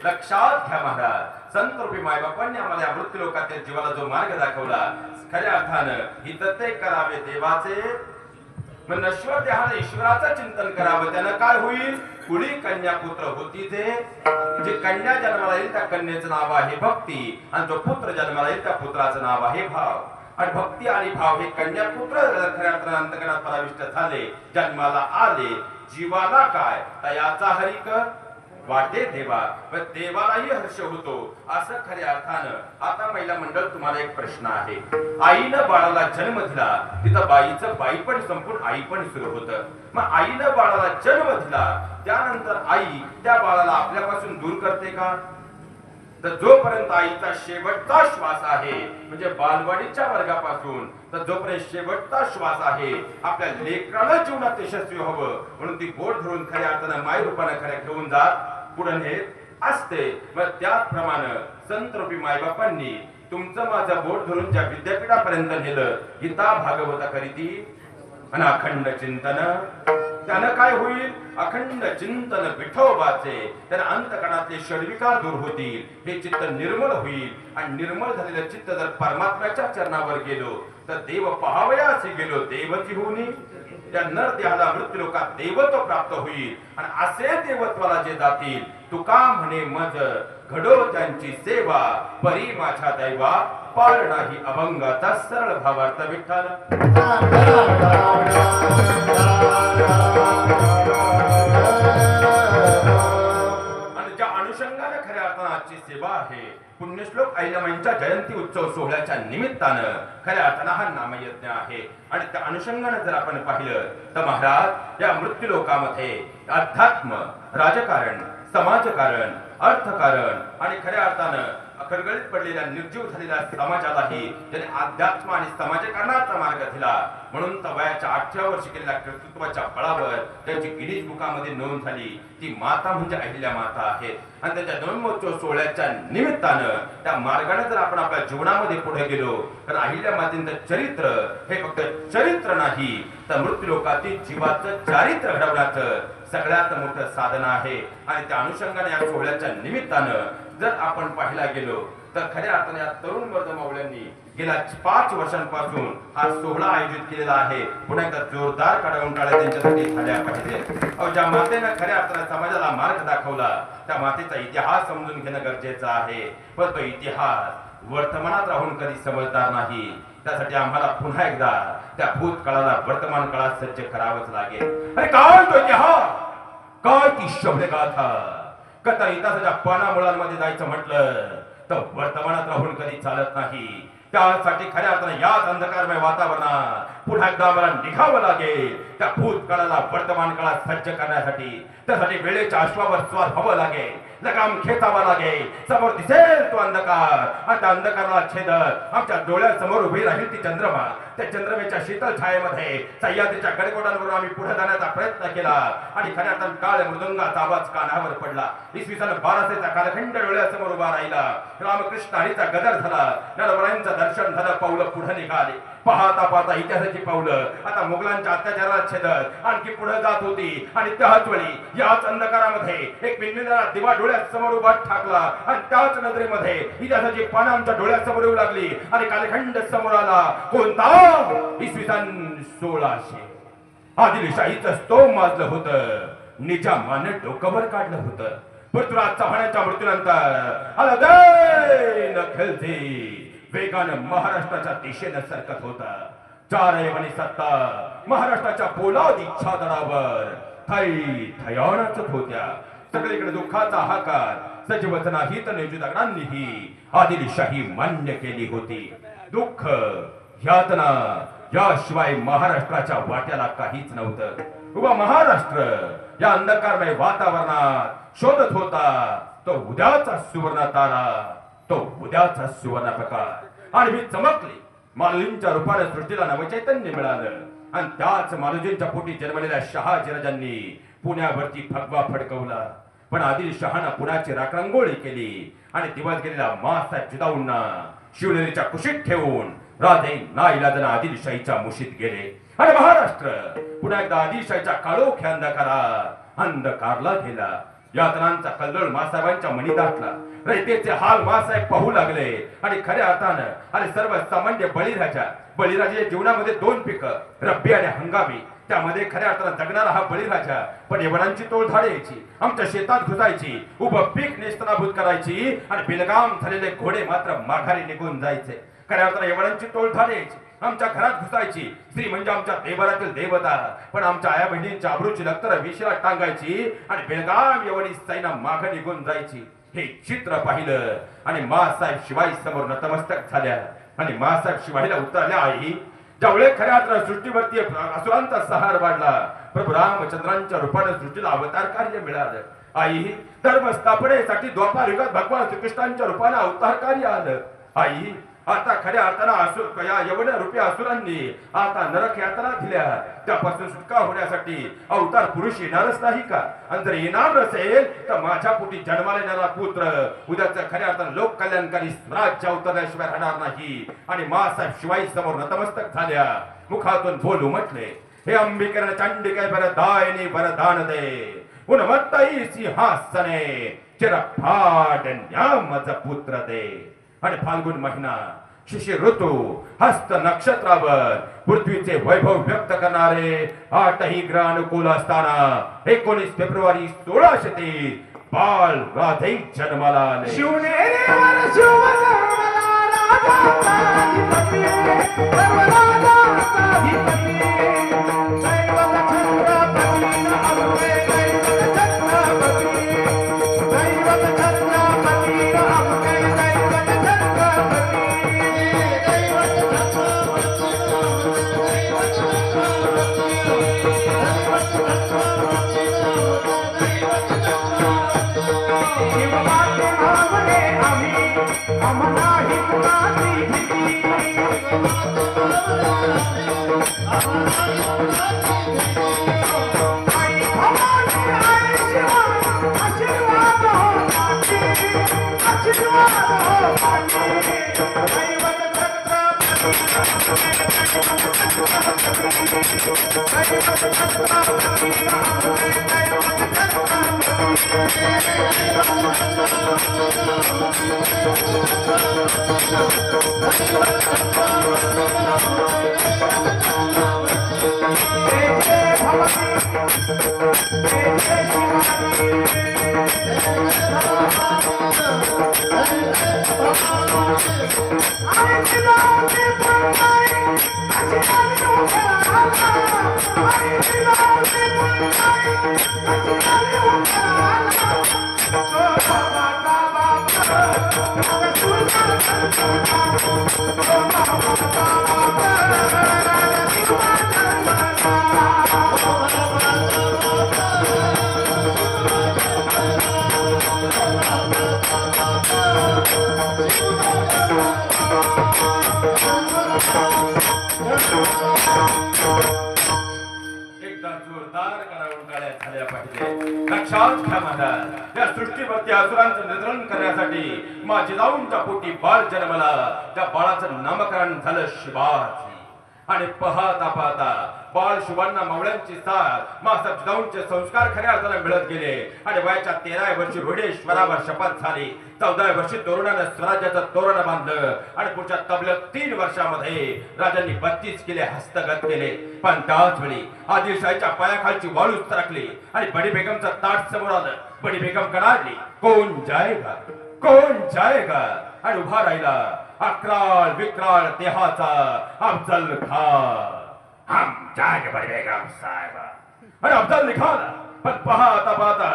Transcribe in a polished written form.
लक्षात घ्या महाराज, संत रूपी मायबापांनी आम्हाला या मृत्यू लोकातील जीवाला जो मार्ग दाखवला, खऱ्या अर्थानं ही तत्ते करावे देवाचे, मग नश्वर देहाने ईश्वराचं चिंतन करावं. त्यानं काय होईल? कुणी कन्या पुत्र होती ते, जे कन्या जन्माला येईल त्या कन्येचं नाव आहे भक्ती, आणि जो पुत्र जन्माला येईल त्या पुत्राचं नाव आहे भाव. आणि भक्ती आणि भाव हे कन्या पुत्र खऱ्या अर्थानं अंतकरणात पराविष्ट झाले, जन्माला आले, जीवाला काय तयाचा हरिक वाटे देवा, पण देवालाही हर्ष होतो असं खऱ्या अर्थानं. आता महिला मंडळ, तुम्हाला एक प्रश्न आहे. आईनं बाळाला जन्म दिला, तिथं बाईचं बाई पण संपून आई पण सुरू होतं. मग आईनं बाळाला जन्म दिला, त्यानंतर आई त्या बाळाला आपल्यापासून दूर करते का? तर जोपर्यंत आईचा शेवटचा श्वास आहे, म्हणजे बालवाडीच्या वर्गापासून तर जोपर्यंत शेवटचा श्वास आहे, आपल्या लेकराला जीवनात यशस्वी व्हावं म्हणून ती बोट धरून खऱ्या अर्थानं माय रूपानं खऱ्या घेऊन जात पुढे नेत असते. मग त्याचप्रमाणे संत रूपी मायबापांनी तुमचं माझं बोट धरून ज्या विद्यापीठापर्यंत नेलं, गीता भागवता करीती आणि अखंड चिंतन, त्यानं काय होईल? अखंड चिंतन विठोबाचे, त्यानं अंतकणातले षड्विकार दूर होतील, हे चित्त निर्मळ होईल. आणि निर्मळ झालेलं चित्त जर परमात्म्याच्या चरणावर गेलो तर देव पहावयाचे गेलो देवती होऊनी, त्या नर देहाला मृत्यू लोकात देवत्व प्राप्त होईल. आणि असे देवत्वाला जे जातील, तुका म्हणे मज घडो त्यांची सेवा, परी माझ्या दैवा पार नाही अभंगाचा सरळ भावार्थ विठ्ठल. आणि ज्या अनुषंगाने खऱ्या अर्थाची सेवा आहे, पुण्यश्लोक अहिल्यामाईंच्या जयंती उत्सव सोहळ्याच्या निमित्तानं खऱ्या अर्थानं हा नामयज्ञ आहे. आणि त्या अनुषंगाने जर आपण पाहिलं तर महाराज, या मृत्यू लोकामध्ये अध्यात्म, राजकारण, समाजकारण, अर्थकारण आणि खऱ्या अर्थानं खरगळीत पडलेल्या निर्जीव झालेल्या समाजालाही त्याने अध्यात्म आणि समाजकारणाचा मार्ग दिला. म्हणून वयाच्या 18 वर्षी केलेल्या कर्तृत्वाच्या बळावर त्यांची गिनीज बुकामध्ये नोंद झाली. ती माता म्हणजे अहिल्या माता आहे. आणि त्याच्या जन्मोत्सव सोहळ्याच्या निमित्तानं त्या मार्गाने जर आपण आपल्या जीवनामध्ये पुढे गेलो तर अहिल्या मातेचं चरित्र हे फक्त चरित्र नाही, तर मृत्यू लोकातील जीवाचं चारित्र्य घडवण्याचं सगळ्यात मोठं साधन आहे. आणि त्या अनुषंगाने या सोहळ्याच्या निमित्तानं जर आपण पाहायला गेलो तर खऱ्या अर्थाने या तरुण वर्ग मावळ्यांनी गेल्या 5 वर्षांपासून हा सोहळा आयोजित केलेला आहे. पुन्हा एकदा जोरदार काढून टाळ्या त्यांच्यासाठी झाल्या पाहिजे. ज्या मातेनं खऱ्या अर्थाने समाजाला मार्ग दाखवला, त्या मातेचा इतिहास समजून घेणं गरजेचं आहे. पण तो इतिहास वर्तमानात राहून कधी समजदार नाही. त्यासाठी आम्हाला पुन्हा एकदा त्या भूतकाळाला वर्तमान काळात सज्ज करावंच लागेल. अरे काय तो इतिहास, काय ती शब्दगाथा. कथा इतिहासाच्या पाना मुळांमध्ये जायचं म्हटलं तर वर्तमानात राहून कधी चालत नाही. त्यासाठी खऱ्या अर्थाने याच अंधकारमय वातावरणात पुन्हा एकदा मला निघावं लागेल त्या भूतकाळाला वर्तमान काळात सज्ज करण्यासाठी. त्यासाठी वेळेच्या अश्वावर स्वार व्हावं लागेल, लगाम खेचावा लागेल. समोर दिसेल तो अंधकार, आणि त्या अंधकाराला छेदत आमच्या डोळ्यासमोर उभी राहील ती चंद्रमा. त्या चंद्रमेच्या शीतल छायेमध्ये सह्याद्रीच्या गडकोटांवरून आम्ही पुढे जाण्याचा प्रयत्न केला. आणि खऱ्या अर्थाने काळ मृदुंगाचा आवाज कानावर पडला. इसवी सन 1200चा कालखंड डोळ्यासमोर उभा राहिला. रामकृष्ण हरीचा गदर झाला. नरवरांचं दर्शन झालं. पावलं पुढे निघाली. पाहता पाहता इतिहासाची पावलं आता मुघलांच्या अत्याचारात छेदत आणखी पुढे जात होती. आणि त्याच वेळी याच अंधकारामध्ये एक मिळणारा दिवा डोळ्यासमोर उभा ठाकला. आणि त्याच नजरेमध्ये इतिहासाची पानं आमच्या डोळ्यासमोर येऊ लागली. आणि कालखंड समोर आला. कोणता? इसवी सन 1600. आदिलशाहीचं स्तोम माजलं होतं. निजामाने डोकंवर काढलं होतं. पृथ्वीराज चव्हाणांच्या मृत्यूनंतर आला दैन खेळती वेगानं महाराष्ट्राच्या दिशेनं सरकत होता. चार यवनी सत्ता महाराष्ट्राच्या पोलाद इच्छादरावर थयाणाच होत्या. सगळीकडे दुःखाचा हाकार सजीवचनाहित नियोजित दगडांनीही आदिलशाही मान्य केली होती. दुःख यातना याशिवाय महाराष्ट्राच्या वाट्याला काहीच नव्हतं. उभा महाराष्ट्र या अंधकारमय वातावरणात शोधत होता तो उद्याचा सुवर्ण तारा, तो उद्याचा सुवर्ण प्रकार. आणि मी चमकली. मालूजींच्या रूपाने सृष्टीला नवचैतन्य मिळालं आणि त्याच मालूजींच्या पोटी जन्मलेल्या शहाजीराजांनी पुण्यावरती फगवा फडकवला. पण आदिलशहानं पुण्याची राखरंगोळी केली आणि दिवस गेलेला मासाहेब जिजाऊंना शिवनेरीच्या कुशीत ठेवून राजे नाईलाजानं आदिलशाहीच्या मुशीत गेले. आणि महाराष्ट्र पुन्हा एकदा आदिलशाहीच्या काळोख्या अंधकारला गेला. यातनांचा कल्लोळ मासाहेबांच्या मनी दाटला. रयतेचे हाल मासाहेब पाहू लागले आणि खऱ्या अर्थानं आणि सर्वसामान्य बळीराजाच्या जीवनामध्ये दोन पिकं, रब्बी आणि हंगामी. त्यामध्ये खऱ्या अर्थानं जगणारा हा बळीराजा पण यवनांची तोड धाडायची, आमच्या शेतात घुसायची, उभं पीक नेस्तनाभूत करायची आणि बिलगाम झालेले घोडे मात्र माघारी निघून जायचे. खऱ्या अर्थानं यवनांची तोड धाडायची, आमच्या घरात घुसायची. स्त्री म्हणजे आमच्या देवरातील देवता पण आमच्या आया बहिणींच्या अब्रूची लक्तर विषयाला टांगायची आणि बेलगाम यवनी सैना माघ निघून जायची. हे चित्र पाहिलं आणि मासाहेब शिवाई समोर नतमस्तक झाल्या. आणि मासाहेब शिवाईला उतरल्या, आई ज्यावेळे खऱ्या अर्थानं सृष्टीवरती असुरांचा सहार वाढला, प्रभू रामचंद्रांच्या रूपाने सृष्टीला अवतार कार्य मिळालं. आई धर्म स्थापनेसाठी द्वापार युगात भगवान श्रीकृष्णांच्या रूपाने अवतार कार्य आलं. आई आता खऱ्या अर्थानं या यवन रूपी असुरांनी आता नरक यातना दिल्या. त्यापासून सुटका होण्यासाठी अवतार पुरुष येणारच नाही का? आणि जर येणार नसेल तर माझ्या पोटी जन्माला येणारा पुत्र उद्याच्या खऱ्या अर्थानं लोक कल्याणकारी स्वराज्य अवतरल्याशिवाय राहणार नाही. आणि मासाहेब शिवाई समोर नतमस्तक झाल्या. मुखातून बोलू म्हटले, हे अंबिकेने चंडिके बरदायनी वरदान दे, उन्मत्तई सिंहासने चिरफाड न्यामज पुत्र दे. आणि फाल्गुन महिना शिशिर ऋतू हस्त नक्षत्रावर पृथ्वीचे वैभव व्यक्त करणारे 8ही ग्रह अनुकूल असताना 19 फेब्रुवारी 1630 बाल राधे जन्माला आले. शिवनेरीवर शिवराला राजाधिपती, सर्वराजाधिपती, दैवत छत्रपती, अमरे दैवत छत्रपती, दैवत छत्रपती, अमरे दैवत छत्रपती, शिवमाते भावने आम्ही, आम्हालाही कुणाची भीती, आई भवानी, आई शिवा, आशीर्वाद हो माती, आशीर्वाद हो माती, दैवत छत्रपती, दैवत छत्रपती, एकदा जोरदार करावून काळ्या झाल्या पाहिजे. लक्षात घ्या माझ्या, या सृष्टीवरती असुरांचं निधन करण्यासाठी माझी जाऊनच्या पोटी बाळ जन्मला. त्या बाळाचं नामकरण झालं शिवाजी. आणि पाहता पाहता बाळ शिवांना मावळ्यांची साथ मासाहेब जिजाऊंचे संस्कार खऱ्या अर्थाने मिळत गेले. आणि वयाच्या 13व्या वर्षी रोडेश्वरावर शपथ झाली. 14व्या वर्षी तोरणानं स्वराज्याचं तोरण बांधलं. आणि पुढच्या तब्बल 3 वर्षामध्ये राजांनी 32 किल्ले हस्तगत केले. पण त्याच वेळी आदिलशाहीच्या पायाखालची वाळू सरकली आणि बडी बेगमचं ताट समोर आलं. बडी बेगम कणारली, कोण जाएगा, कोण जाएगा, आणि उभा राहिला अक्राळ विक्राळ देहाचा अफजल खान. हम जागे बडवे साहेब. अरे अफजल खान पण पाहता पाहता